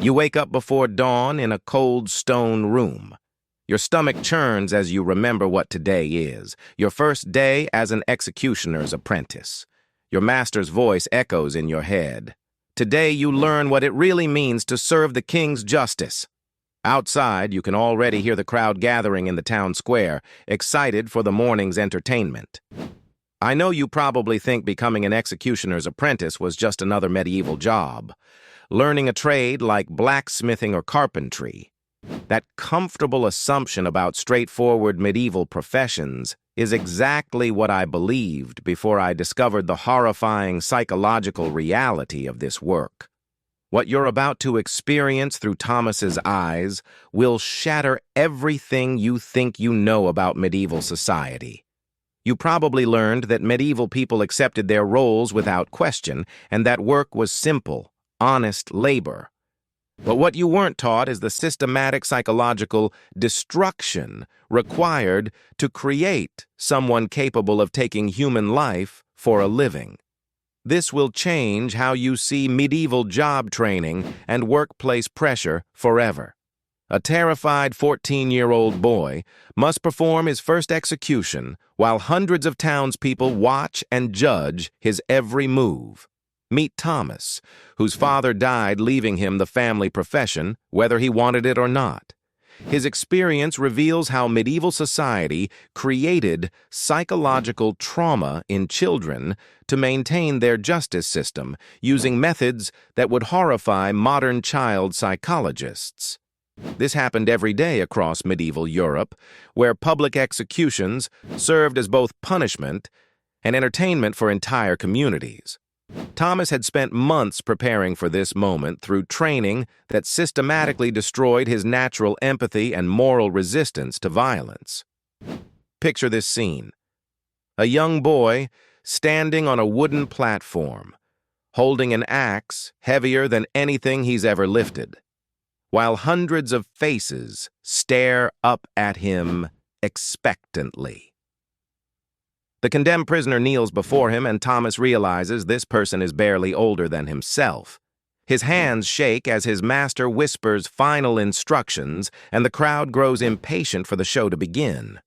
You wake up before dawn in a cold stone room. Your stomach churns as you remember what today is, your first day as an executioner's apprentice. Your master's voice echoes in your head. Today you learn what it really means to serve the king's justice. Outside, you can already hear the crowd gathering in the town square, excited for the morning's entertainment. I know you probably think becoming an executioner's apprentice was just another medieval job, learning a trade like blacksmithing or carpentry. That comfortable assumption about straightforward medieval professions is exactly what I believed before I discovered the horrifying psychological reality of this work. What you're about to experience through Thomas's eyes will shatter everything you think you know about medieval society. You probably learned that medieval people accepted their roles without question, and that work was simple, honest labor. But what you weren't taught is the systematic psychological destruction required to create someone capable of taking human life for a living. This will change how you see medieval job training and workplace pressure forever. A terrified 14-year-old boy must perform his first execution while hundreds of townspeople watch and judge his every move. Meet Thomas, whose father died leaving him the family profession, whether he wanted it or not. His experience reveals how medieval society created psychological trauma in children to maintain their justice system, using methods that would horrify modern child psychologists. This happened every day across medieval Europe, where public executions served as both punishment and entertainment for entire communities. Thomas had spent months preparing for this moment through training that systematically destroyed his natural empathy and moral resistance to violence. Picture this scene. A young boy standing on a wooden platform, holding an axe heavier than anything he's ever lifted, while hundreds of faces stare up at him expectantly. The condemned prisoner kneels before him, and Thomas realizes this person is barely older than himself. His hands shake as his master whispers final instructions, and the crowd grows impatient for the show to begin.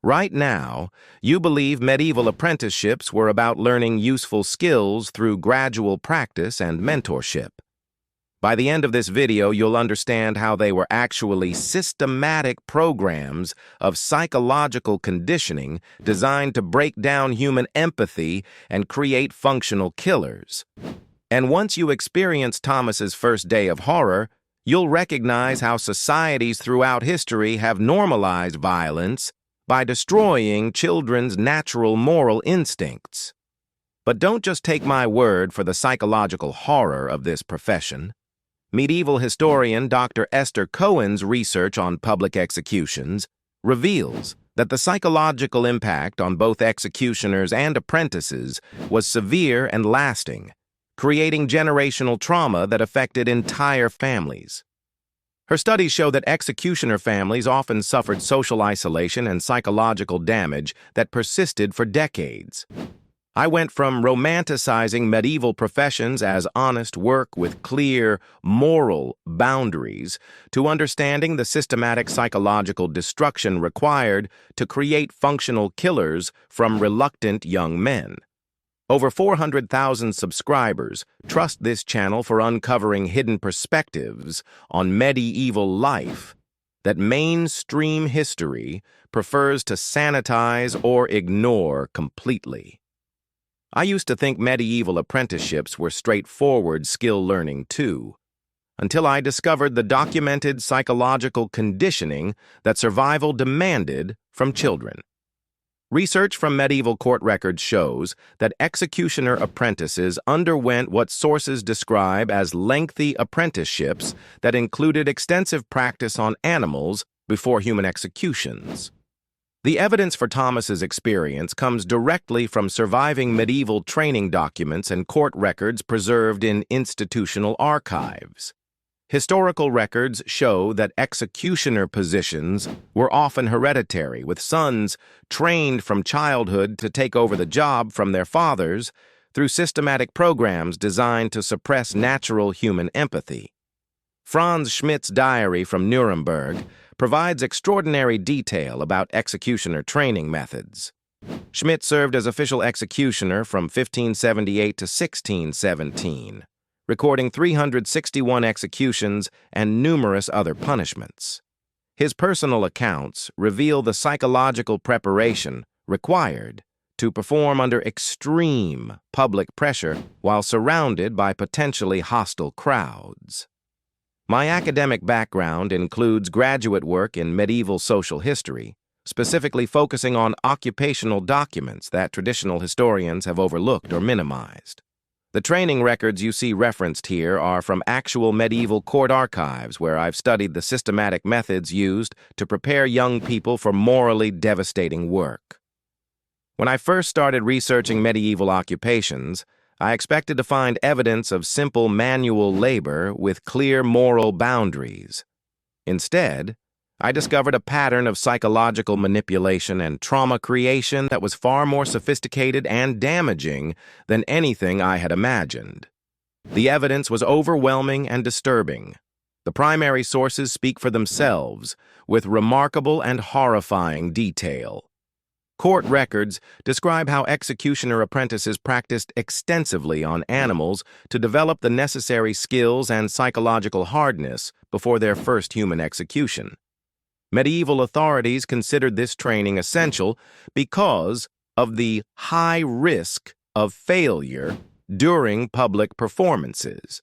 Right now, you believe medieval apprenticeships were about learning useful skills through gradual practice and mentorship. By the end of this video, you'll understand how they were actually systematic programs of psychological conditioning designed to break down human empathy and create functional killers. And once you experience Thomas's first day of horror, you'll recognize how societies throughout history have normalized violence by destroying children's natural moral instincts. But don't just take my word for the psychological horror of this profession. Medieval historian Dr. Esther Cohen's research on public executions reveals that the psychological impact on both executioners and apprentices was severe and lasting, creating generational trauma that affected entire families. Her studies show that executioner families often suffered social isolation and psychological damage that persisted for decades. I went from romanticizing medieval professions as honest work with clear, moral boundaries to understanding the systematic psychological destruction required to create functional killers from reluctant young men. Over 400,000 subscribers trust this channel for uncovering hidden perspectives on medieval life that mainstream history prefers to sanitize or ignore completely. I used to think medieval apprenticeships were straightforward skill learning too, until I discovered the documented psychological conditioning that survival demanded from children. Research from medieval court records shows that executioner apprentices underwent what sources describe as lengthy apprenticeships that included extensive practice on animals before human executions. The evidence for Thomas's experience comes directly from surviving medieval training documents and court records preserved in institutional archives. Historical records show that executioner positions were often hereditary, with sons trained from childhood to take over the job from their fathers through systematic programs designed to suppress natural human empathy. Franz Schmidt's diary from Nuremberg provides extraordinary detail about executioner training methods. Schmidt served as official executioner from 1578 to 1617, recording 361 executions and numerous other punishments. His personal accounts reveal the psychological preparation required to perform under extreme public pressure while surrounded by potentially hostile crowds. My academic background includes graduate work in medieval social history, specifically focusing on occupational documents that traditional historians have overlooked or minimized. The training records you see referenced here are from actual medieval court archives where I've studied the systematic methods used to prepare young people for morally devastating work. When I first started researching medieval occupations, I expected to find evidence of simple manual labor with clear moral boundaries. Instead, I discovered a pattern of psychological manipulation and trauma creation that was far more sophisticated and damaging than anything I had imagined. The evidence was overwhelming and disturbing. The primary sources speak for themselves, with remarkable and horrifying detail. Court records describe how executioner apprentices practiced extensively on animals to develop the necessary skills and psychological hardness before their first human execution. Medieval authorities considered this training essential because of the high risk of failure during public performances.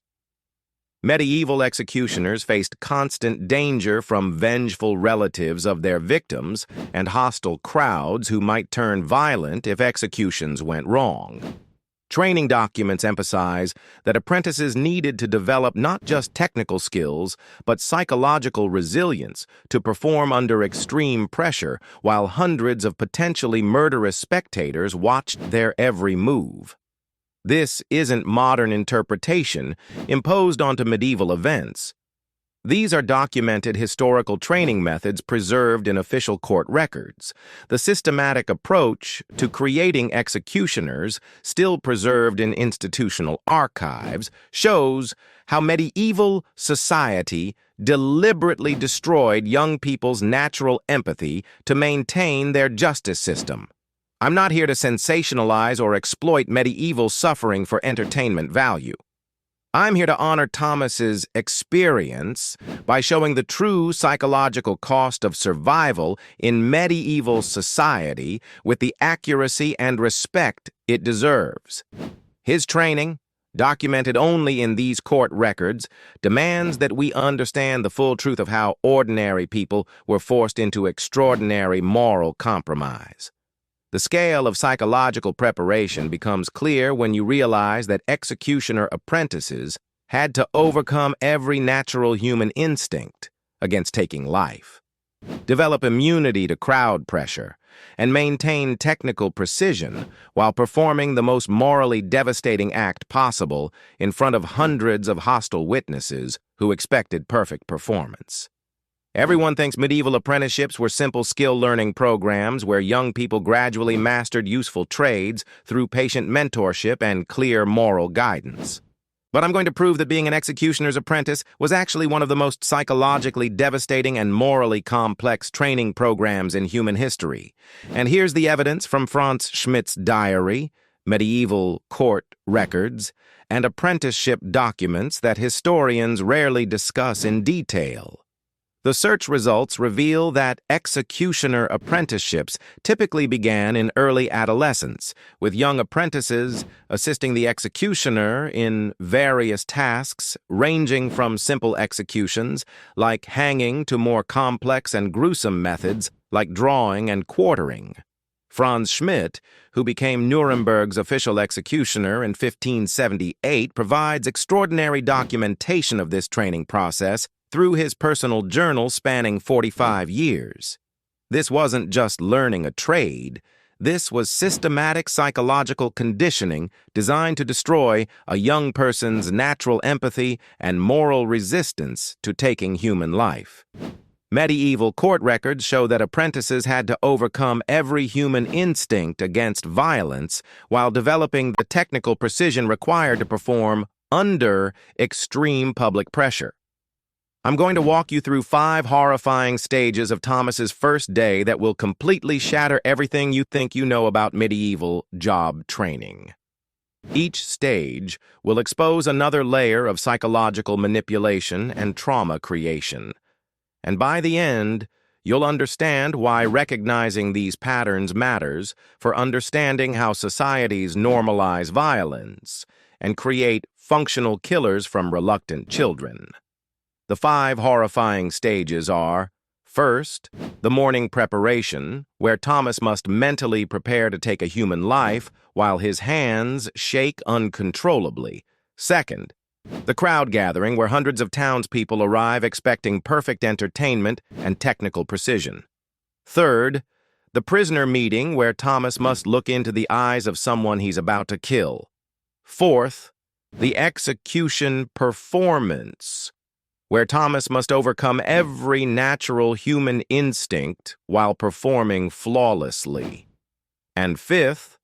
Medieval executioners faced constant danger from vengeful relatives of their victims and hostile crowds who might turn violent if executions went wrong. Training documents emphasize that apprentices needed to develop not just technical skills, but psychological resilience to perform under extreme pressure while hundreds of potentially murderous spectators watched their every move. This isn't modern interpretation imposed onto medieval events. These are documented historical training methods preserved in official court records. The systematic approach to creating executioners, still preserved in institutional archives, shows how medieval society deliberately destroyed young people's natural empathy to maintain their justice system. I'm not here to sensationalize or exploit medieval suffering for entertainment value. I'm here to honor Thomas's experience by showing the true psychological cost of survival in medieval society with the accuracy and respect it deserves. His training, documented only in these court records, demands that we understand the full truth of how ordinary people were forced into extraordinary moral compromise. The scale of psychological preparation becomes clear when you realize that executioner apprentices had to overcome every natural human instinct against taking life, develop immunity to crowd pressure, and maintain technical precision while performing the most morally devastating act possible in front of hundreds of hostile witnesses who expected perfect performance. Everyone thinks medieval apprenticeships were simple skill-learning programs where young people gradually mastered useful trades through patient mentorship and clear moral guidance. But I'm going to prove that being an executioner's apprentice was actually one of the most psychologically devastating and morally complex training programs in human history. And here's the evidence from Franz Schmidt's diary, medieval court records, and apprenticeship documents that historians rarely discuss in detail. The search results reveal that executioner apprenticeships typically began in early adolescence, with young apprentices assisting the executioner in various tasks ranging from simple executions like hanging to more complex and gruesome methods like drawing and quartering. Franz Schmidt, who became Nuremberg's official executioner in 1578, provides extraordinary documentation of this training process through his personal journal spanning 45 years. This wasn't just learning a trade. This was systematic psychological conditioning designed to destroy a young person's natural empathy and moral resistance to taking human life. Medieval court records show that apprentices had to overcome every human instinct against violence while developing the technical precision required to perform under extreme public pressure. I'm going to walk you through 5 horrifying stages of Thomas's first day that will completely shatter everything you think you know about medieval job training. Each stage will expose another layer of psychological manipulation and trauma creation. And by the end, you'll understand why recognizing these patterns matters for understanding how societies normalize violence and create functional killers from reluctant children. The 5 horrifying stages are: first, the morning preparation, where Thomas must mentally prepare to take a human life while his hands shake uncontrollably. Second, the crowd gathering, where hundreds of townspeople arrive expecting perfect entertainment and technical precision. Third, the prisoner meeting, where Thomas must look into the eyes of someone he's about to kill. Fourth, the execution performance, where Thomas must overcome every natural human instinct while performing flawlessly. And fifth,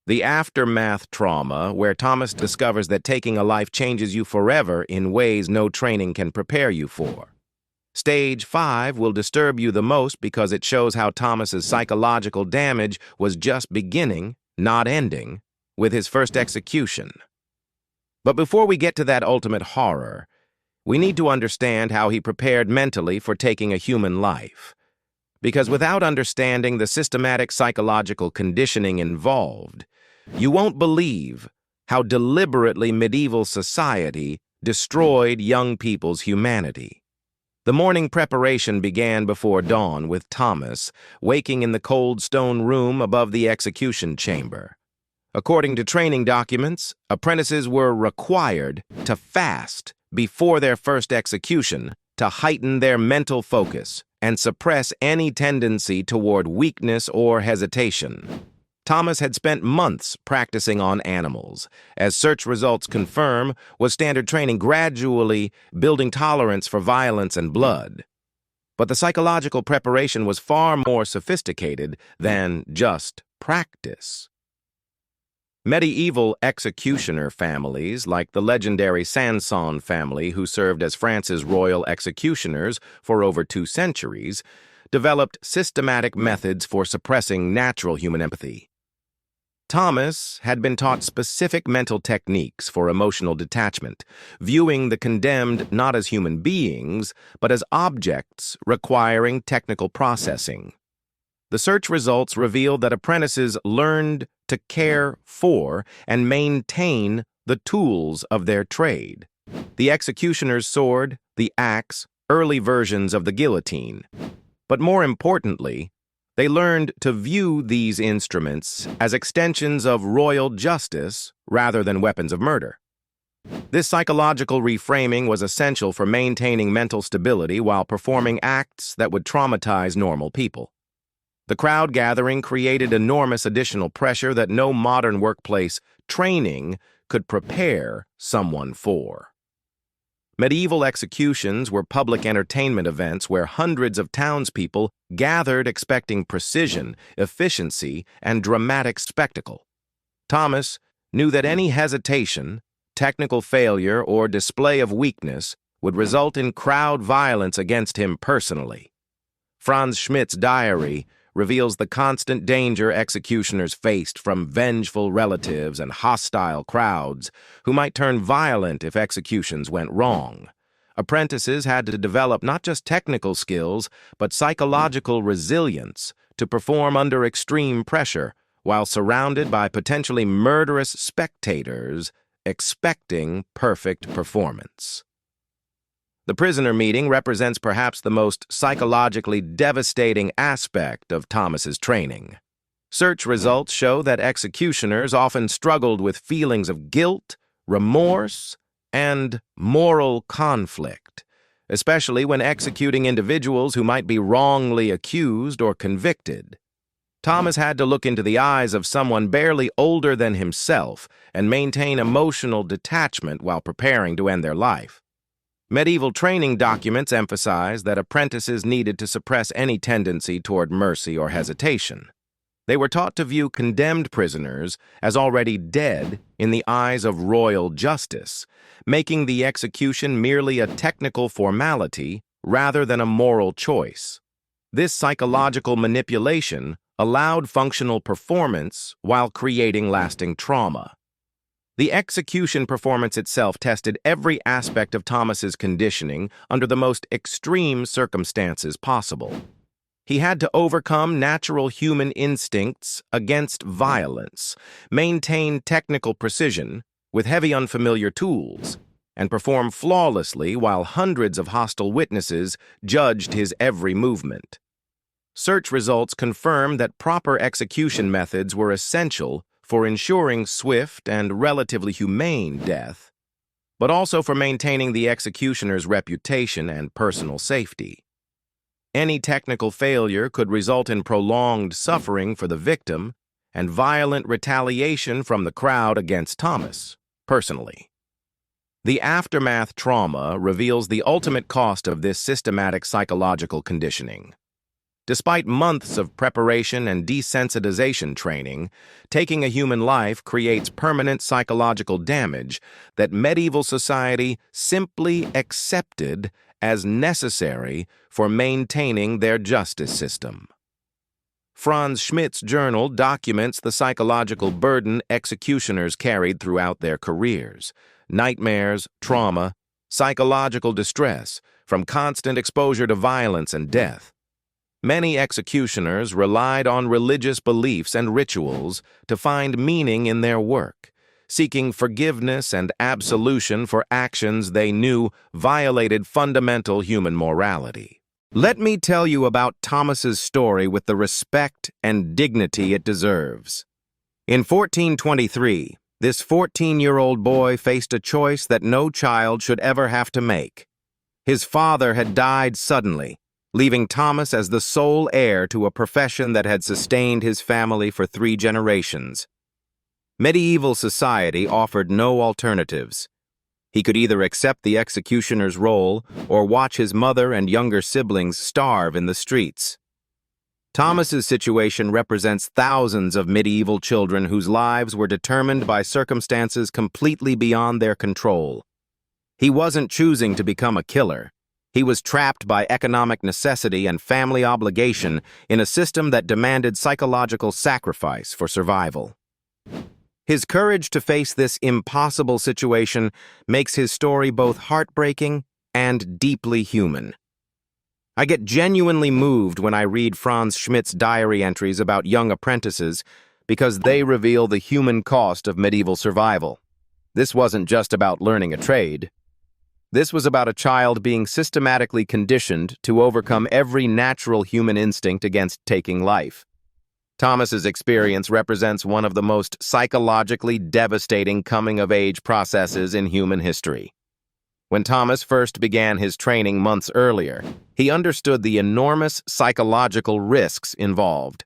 the aftermath trauma, where Thomas discovers that taking a life changes you forever in ways no training can prepare you for. Stage 5 will disturb you the most because it shows how Thomas's psychological damage was just beginning, not ending, with his first execution. But before we get to that ultimate horror, we need to understand how he prepared mentally for taking a human life. Because without understanding the systematic psychological conditioning involved, you won't believe how deliberately medieval society destroyed young people's humanity. The morning preparation began before dawn, with Thomas waking in the cold stone room above the execution chamber. According to training documents, apprentices were required to fast before their first execution to heighten their mental focus and suppress any tendency toward weakness or hesitation. Thomas had spent months practicing on animals. As search results confirm, was standard training gradually building tolerance for violence and blood. But the psychological preparation was far more sophisticated than just practice. Medieval executioner families, like the legendary Sanson family, who served as France's royal executioners for over 2 centuries, developed systematic methods for suppressing natural human empathy. Thomas had been taught specific mental techniques for emotional detachment, viewing the condemned not as human beings, but as objects requiring technical processing. The search results revealed that apprentices learned to care for and maintain the tools of their trade: the executioner's sword, the axe, early versions of the guillotine. But more importantly, they learned to view these instruments as extensions of royal justice rather than weapons of murder. This psychological reframing was essential for maintaining mental stability while performing acts that would traumatize normal people. The crowd gathering created enormous additional pressure that no modern workplace training could prepare someone for. Medieval executions were public entertainment events where hundreds of townspeople gathered expecting precision, efficiency, and dramatic spectacle. Thomas knew that any hesitation, technical failure, or display of weakness would result in crowd violence against him personally. Franz Schmidt's diary reveals the constant danger executioners faced from vengeful relatives and hostile crowds who might turn violent if executions went wrong. Apprentices had to develop not just technical skills, but psychological resilience to perform under extreme pressure while surrounded by potentially murderous spectators expecting perfect performance. The prisoner meeting represents perhaps the most psychologically devastating aspect of Thomas's training. Search results show that executioners often struggled with feelings of guilt, remorse, and moral conflict, especially when executing individuals who might be wrongly accused or convicted. Thomas had to look into the eyes of someone barely older than himself and maintain emotional detachment while preparing to end their life. Medieval training documents emphasize that apprentices needed to suppress any tendency toward mercy or hesitation. They were taught to view condemned prisoners as already dead in the eyes of royal justice, making the execution merely a technical formality rather than a moral choice. This psychological manipulation allowed functional performance while creating lasting trauma. The execution performance itself tested every aspect of Thomas's conditioning under the most extreme circumstances possible. He had to overcome natural human instincts against violence, maintain technical precision with heavy unfamiliar tools, and perform flawlessly while hundreds of hostile witnesses judged his every movement. Search results confirm that proper execution methods were essential for ensuring swift and relatively humane death, but also for maintaining the executioner's reputation and personal safety. Any technical failure could result in prolonged suffering for the victim and violent retaliation from the crowd against Thomas, personally. The aftermath trauma reveals the ultimate cost of this systematic psychological conditioning. Despite months of preparation and desensitization training, taking a human life creates permanent psychological damage that medieval society simply accepted as necessary for maintaining their justice system. Franz Schmidt's journal documents the psychological burden executioners carried throughout their careers: nightmares, trauma, psychological distress from constant exposure to violence and death. Many executioners relied on religious beliefs and rituals to find meaning in their work, seeking forgiveness and absolution for actions they knew violated fundamental human morality. Let me tell you about Thomas's story with the respect and dignity it deserves. In 1423, this 14-year-old boy faced a choice that no child should ever have to make. His father had died suddenly, leaving Thomas as the sole heir to a profession that had sustained his family for 3 generations. Medieval society offered no alternatives. He could either accept the executioner's role or watch his mother and younger siblings starve in the streets. Thomas's situation represents thousands of medieval children whose lives were determined by circumstances completely beyond their control. He wasn't choosing to become a killer. He was trapped by economic necessity and family obligation in a system that demanded psychological sacrifice for survival. His courage to face this impossible situation makes his story both heartbreaking and deeply human. I get genuinely moved when I read Franz Schmidt's diary entries about young apprentices because they reveal the human cost of medieval survival. This wasn't just about learning a trade. This was about a child being systematically conditioned to overcome every natural human instinct against taking life. Thomas's experience represents one of the most psychologically devastating coming-of-age processes in human history. When Thomas first began his training months earlier, he understood the enormous psychological risks involved.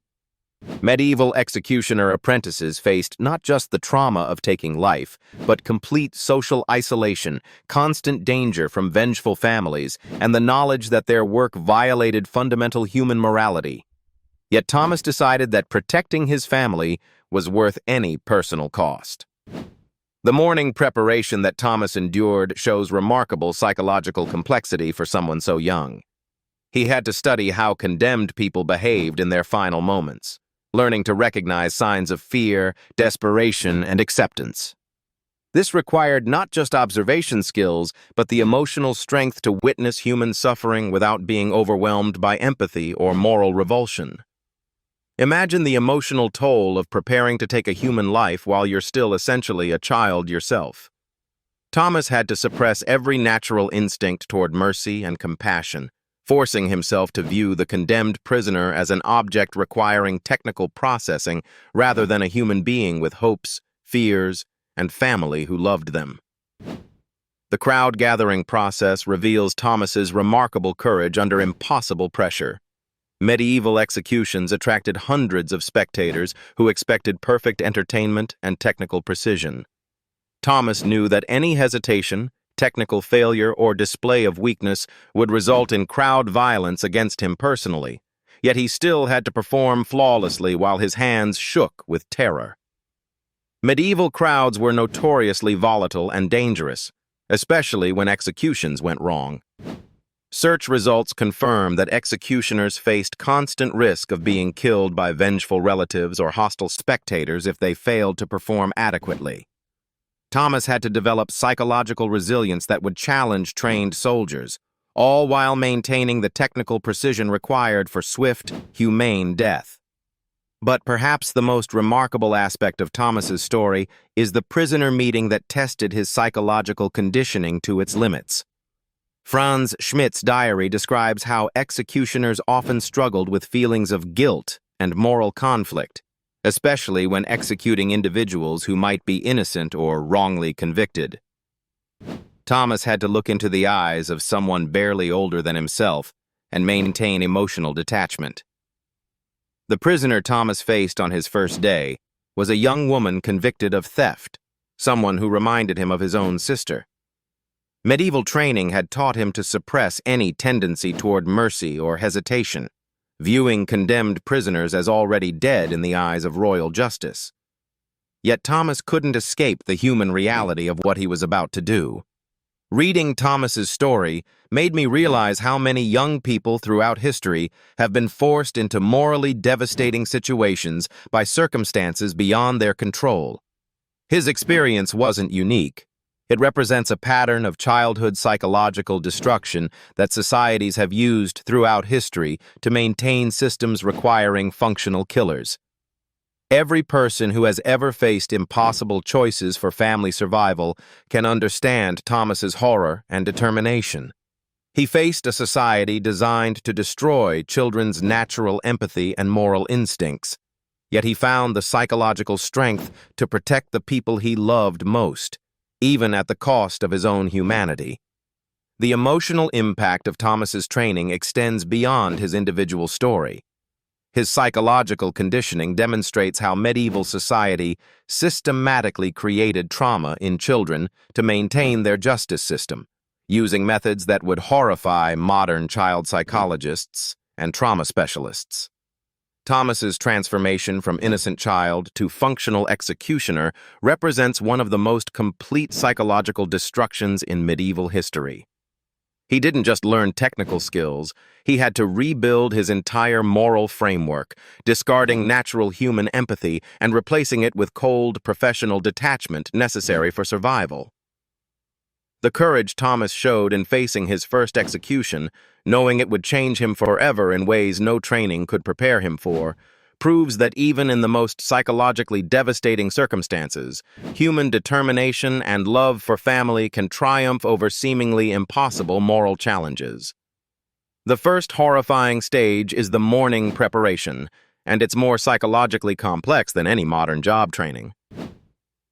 Medieval executioner apprentices faced not just the trauma of taking life, but complete social isolation, constant danger from vengeful families, and the knowledge that their work violated fundamental human morality. Yet Thomas decided that protecting his family was worth any personal cost. The morning preparation that Thomas endured shows remarkable psychological complexity for someone so young. He had to study how condemned people behaved in their final moments, learning to recognize signs of fear, desperation, and acceptance. This required not just observation skills, but the emotional strength to witness human suffering without being overwhelmed by empathy or moral revulsion. Imagine the emotional toll of preparing to take a human life while you're still essentially a child yourself. Thomas had to suppress every natural instinct toward mercy and compassion, forcing himself to view the condemned prisoner as an object requiring technical processing rather than a human being with hopes, fears, and family who loved them. The crowd-gathering process reveals Thomas's remarkable courage under impossible pressure. Medieval executions attracted hundreds of spectators who expected perfect entertainment and technical precision. Thomas knew that any hesitation, technical failure, or display of weakness would result in crowd violence against him personally. yet he still had to perform flawlessly while his hands shook with terror. Medieval crowds were notoriously volatile and dangerous, especially when executions went wrong. Search results confirm that executioners faced constant risk of being killed by vengeful relatives or hostile spectators if they failed to perform adequately. Thomas had to develop psychological resilience that would challenge trained soldiers, all while maintaining the technical precision required for swift, humane death. But perhaps the most remarkable aspect of Thomas's story is the prisoner meeting that tested his psychological conditioning to its limits. Franz Schmidt's diary describes how executioners often struggled with feelings of guilt and moral conflict, especially when executing individuals who might be innocent or wrongly convicted. Thomas had to look into the eyes of someone barely older than himself and maintain emotional detachment. The prisoner Thomas faced on his first day was a young woman convicted of theft, someone who reminded him of his own sister. Medieval training had taught him to suppress any tendency toward mercy or hesitation, viewing condemned prisoners as already dead in the eyes of royal justice. Yet Thomas couldn't escape the human reality of what he was about to do. Reading Thomas's story made me realize how many young people throughout history have been forced into morally devastating situations by circumstances beyond their control. His experience wasn't unique. It represents a pattern of childhood psychological destruction that societies have used throughout history to maintain systems requiring functional killers. Every person who has ever faced impossible choices for family survival can understand Thomas's horror and determination. He faced a society designed to destroy children's natural empathy and moral instincts, yet he found the psychological strength to protect the people he loved most, even at the cost of his own humanity. The emotional impact of Thomas's training extends beyond his individual story. His psychological conditioning demonstrates how medieval society systematically created trauma in children to maintain their justice system, using methods that would horrify modern child psychologists and trauma specialists. Thomas's transformation from innocent child to functional executioner represents one of the most complete psychological destructions in medieval history. He didn't just learn technical skills, he had to rebuild his entire moral framework, discarding natural human empathy and replacing it with cold, professional detachment necessary for survival. The courage Thomas showed in facing his first execution, knowing it would change him forever in ways no training could prepare him for, proves that even in the most psychologically devastating circumstances, human determination and love for family can triumph over seemingly impossible moral challenges. The first horrifying stage is the morning preparation, and it's more psychologically complex than any modern job training.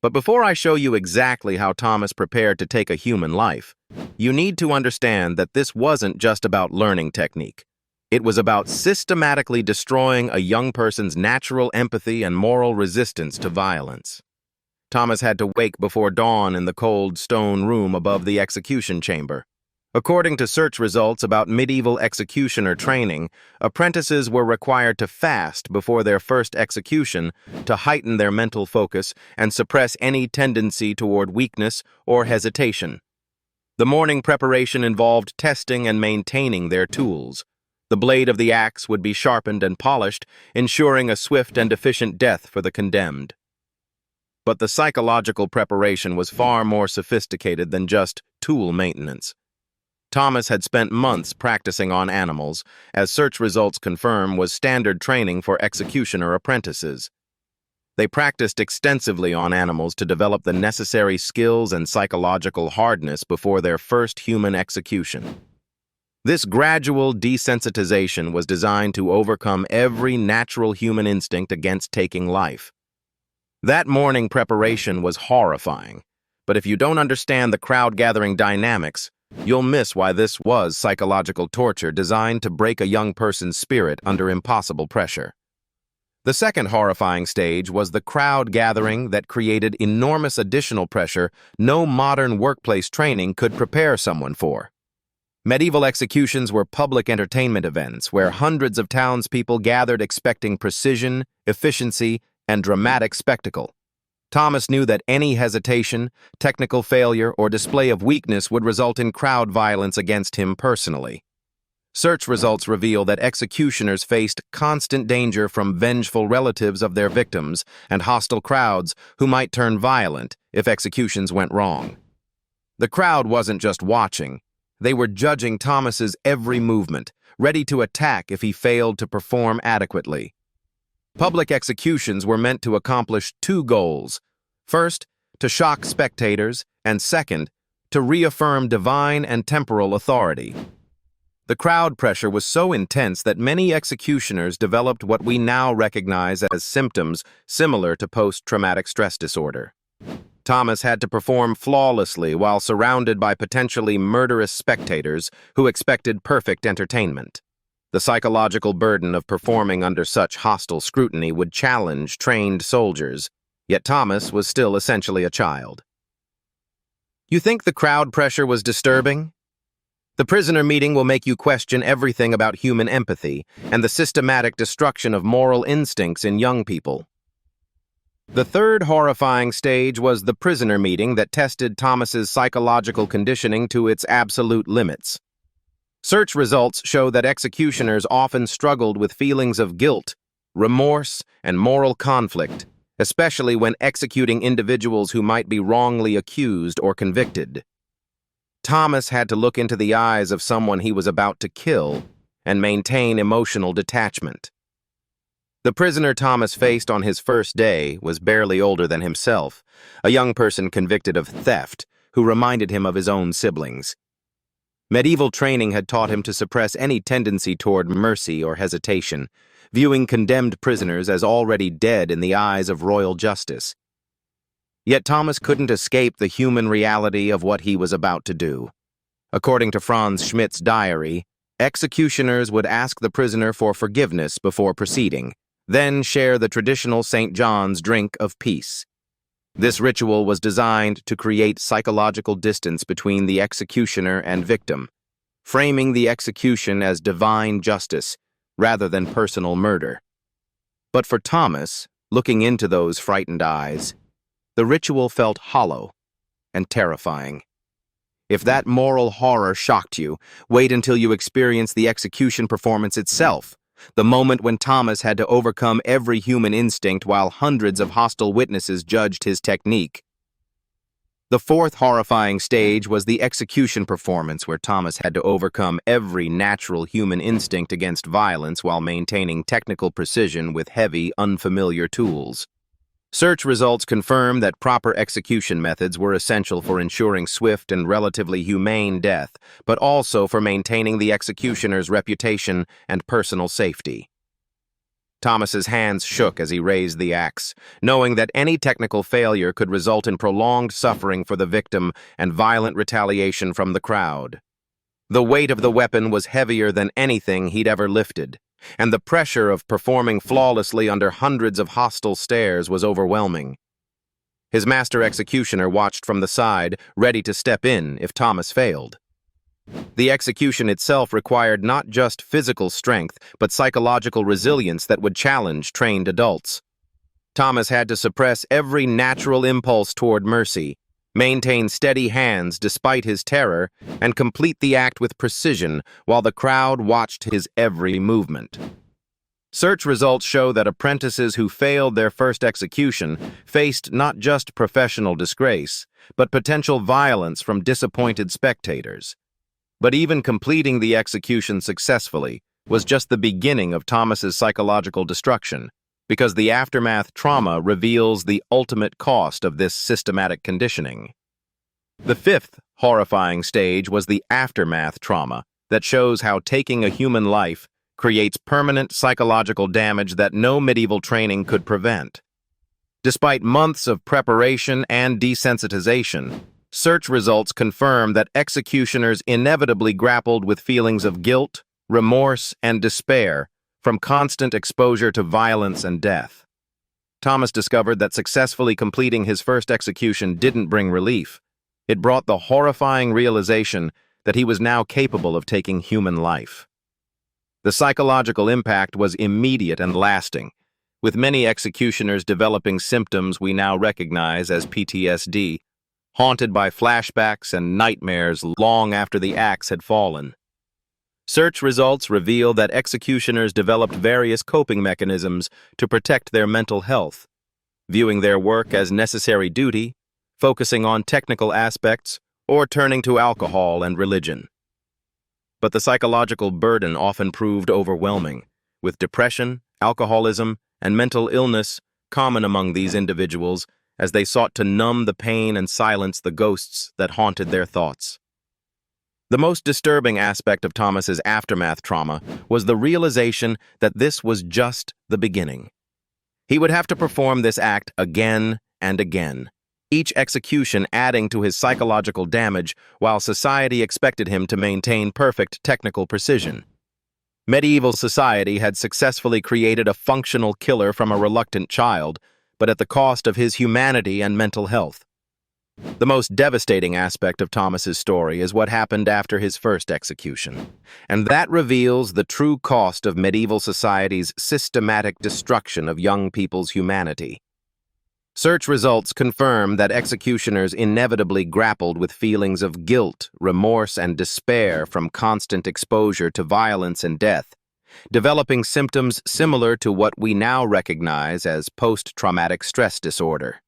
But before I show you exactly how Thomas prepared to take a human life, you need to understand that this wasn't just about learning technique. It was about systematically destroying a young person's natural empathy and moral resistance to violence. Thomas had to wake before dawn in the cold stone room above the execution chamber. According to search results about medieval executioner training, apprentices were required to fast before their first execution to heighten their mental focus and suppress any tendency toward weakness or hesitation. The morning preparation involved testing and maintaining their tools. The blade of the axe would be sharpened and polished, ensuring a swift and efficient death for the condemned. But the psychological preparation was far more sophisticated than just tool maintenance. Thomas had spent months practicing on animals, as search results confirm was standard training for executioner apprentices. They practiced extensively on animals to develop the necessary skills and psychological hardness before their first human execution. This gradual desensitization was designed to overcome every natural human instinct against taking life. That morning preparation was horrifying, but if you don't understand the crowd-gathering dynamics, you'll miss why this was psychological torture designed to break a young person's spirit under impossible pressure. The second horrifying stage was the crowd gathering that created enormous additional pressure no modern workplace training could prepare someone for. Medieval executions were public entertainment events where hundreds of townspeople gathered expecting precision, efficiency, and dramatic spectacle. Thomas knew that any hesitation, technical failure, or display of weakness would result in crowd violence against him personally. Search results reveal that executioners faced constant danger from vengeful relatives of their victims and hostile crowds who might turn violent if executions went wrong. The crowd wasn't just watching. They were judging Thomas's every movement, ready to attack if he failed to perform adequately. Public executions were meant to accomplish two goals. First, to shock spectators, and second, to reaffirm divine and temporal authority. The crowd pressure was so intense that many executioners developed what we now recognize as symptoms similar to post-traumatic stress disorder. Thomas had to perform flawlessly while surrounded by potentially murderous spectators who expected perfect entertainment. The psychological burden of performing under such hostile scrutiny would challenge trained soldiers, yet Thomas was still essentially a child. You think the crowd pressure was disturbing? The prisoner meeting will make you question everything about human empathy and the systematic destruction of moral instincts in young people. The third horrifying stage was the prisoner meeting that tested Thomas's psychological conditioning to its absolute limits. Search results show that executioners often struggled with feelings of guilt, remorse, and moral conflict, especially when executing individuals who might be wrongly accused or convicted. Thomas had to look into the eyes of someone he was about to kill and maintain emotional detachment. The prisoner Thomas faced on his first day was barely older than himself, a young person convicted of theft who reminded him of his own siblings. Medieval training had taught him to suppress any tendency toward mercy or hesitation, viewing condemned prisoners as already dead in the eyes of royal justice. Yet Thomas couldn't escape the human reality of what he was about to do. According to Franz Schmidt's diary, executioners would ask the prisoner for forgiveness before proceeding, then share the traditional St. John's drink of peace. This ritual was designed to create psychological distance between the executioner and victim, framing the execution as divine justice rather than personal murder. But for Thomas, looking into those frightened eyes, the ritual felt hollow and terrifying. If that moral horror shocked you, wait until you experience the execution performance itself, the moment when Thomas had to overcome every human instinct while hundreds of hostile witnesses judged his technique. The fourth horrifying stage was the execution performance, where Thomas had to overcome every natural human instinct against violence while maintaining technical precision with heavy, unfamiliar tools. Search results confirm that proper execution methods were essential for ensuring swift and relatively humane death, but also for maintaining the executioner's reputation and personal safety. Thomas's hands shook as he raised the axe, knowing that any technical failure could result in prolonged suffering for the victim and violent retaliation from the crowd. The weight of the weapon was heavier than anything he'd ever lifted, and the pressure of performing flawlessly under hundreds of hostile stares was overwhelming. His master executioner watched from the side, ready to step in if Thomas failed. The execution itself required not just physical strength, but psychological resilience that would challenge trained adults. Thomas had to suppress every natural impulse toward mercy, maintain steady hands despite his terror, and complete the act with precision while the crowd watched his every movement. Search results show that apprentices who failed their first execution faced not just professional disgrace, but potential violence from disappointed spectators. But even completing the execution successfully was just the beginning of Thomas's psychological destruction, because the aftermath trauma reveals the ultimate cost of this systematic conditioning. The fifth horrifying stage was the aftermath trauma that shows how taking a human life creates permanent psychological damage that no medieval training could prevent. Despite months of preparation and desensitization, search results confirm that executioners inevitably grappled with feelings of guilt, remorse, and despair from constant exposure to violence and death. Thomas discovered that successfully completing his first execution didn't bring relief. It brought the horrifying realization that he was now capable of taking human life. The psychological impact was immediate and lasting, with many executioners developing symptoms we now recognize as PTSD, haunted by flashbacks and nightmares long after the axe had fallen. Search results reveal that executioners developed various coping mechanisms to protect their mental health, viewing their work as necessary duty, focusing on technical aspects, or turning to alcohol and religion. But the psychological burden often proved overwhelming, with depression, alcoholism, and mental illness common among these individuals as they sought to numb the pain and silence the ghosts that haunted their thoughts. The most disturbing aspect of Thomas's aftermath trauma was the realization that this was just the beginning. He would have to perform this act again and again, each execution adding to his psychological damage while society expected him to maintain perfect technical precision. Medieval society had successfully created a functional killer from a reluctant child, but at the cost of his humanity and mental health. The most devastating aspect of Thomas's story is what happened after his first execution, and that reveals the true cost of medieval society's systematic destruction of young people's humanity. Search results confirm that executioners inevitably grappled with feelings of guilt, remorse, and despair from constant exposure to violence and death, developing symptoms similar to what we now recognize as post-traumatic stress disorder.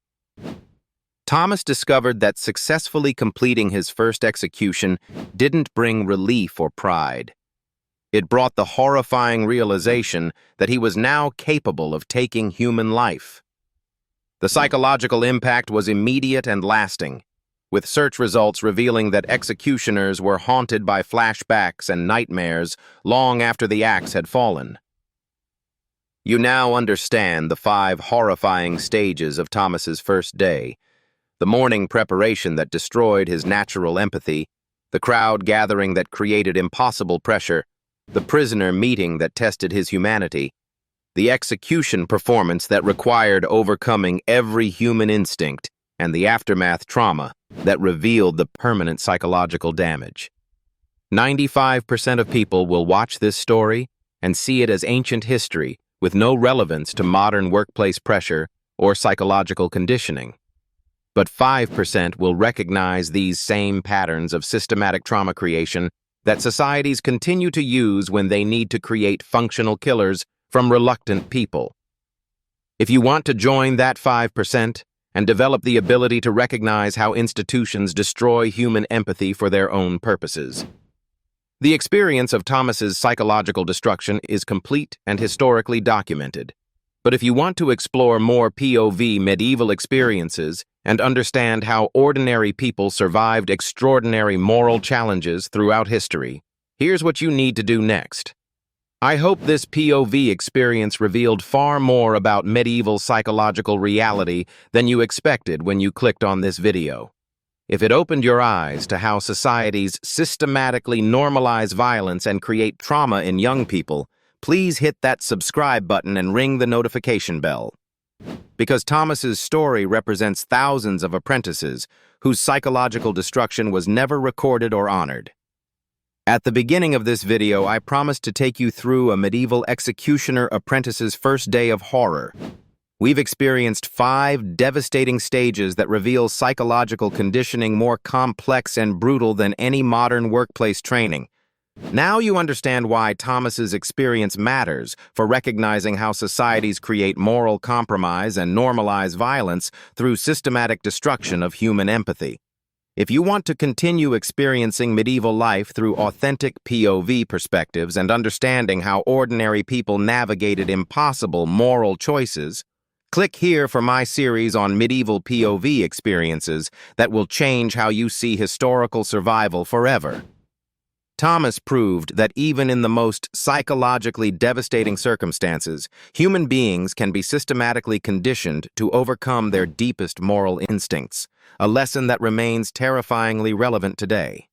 Thomas discovered that successfully completing his first execution didn't bring relief or pride. It brought the horrifying realization that he was now capable of taking human life. The psychological impact was immediate and lasting, with search results revealing that executioners were haunted by flashbacks and nightmares long after the axe had fallen. You now understand the 5 horrifying stages of Thomas's first day: the morning preparation that destroyed his natural empathy, the crowd gathering that created impossible pressure, the prisoner meeting that tested his humanity, the execution performance that required overcoming every human instinct, and the aftermath trauma that revealed the permanent psychological damage. 95% of people will watch this story and see it as ancient history with no relevance to modern workplace pressure or psychological conditioning. But 5% will recognize these same patterns of systematic trauma creation that societies continue to use when they need to create functional killers from reluctant people. If you want to join that 5% and develop the ability to recognize how institutions destroy human empathy for their own purposes. The experience of Thomas's psychological destruction is complete and historically documented. But if you want to explore more POV medieval experiences and understand how ordinary people survived extraordinary moral challenges throughout history, here's what you need to do next. I hope this POV experience revealed far more about medieval psychological reality than you expected when you clicked on this video. If it opened your eyes to how societies systematically normalize violence and create trauma in young people, please hit that subscribe button and ring the notification bell. Because Thomas's story represents thousands of apprentices whose psychological destruction was never recorded or honored. At the beginning of this video, I promised to take you through a medieval executioner apprentice's first day of horror. We've experienced 5 devastating stages that reveal psychological conditioning more complex and brutal than any modern workplace training. Now you understand why Thomas's experience matters for recognizing how societies create moral compromise and normalize violence through systematic destruction of human empathy. If you want to continue experiencing medieval life through authentic POV perspectives and understanding how ordinary people navigated impossible moral choices, click here for my series on medieval POV experiences that will change how you see historical survival forever. Thomas proved that even in the most psychologically devastating circumstances, human beings can be systematically conditioned to overcome their deepest moral instincts, a lesson that remains terrifyingly relevant today.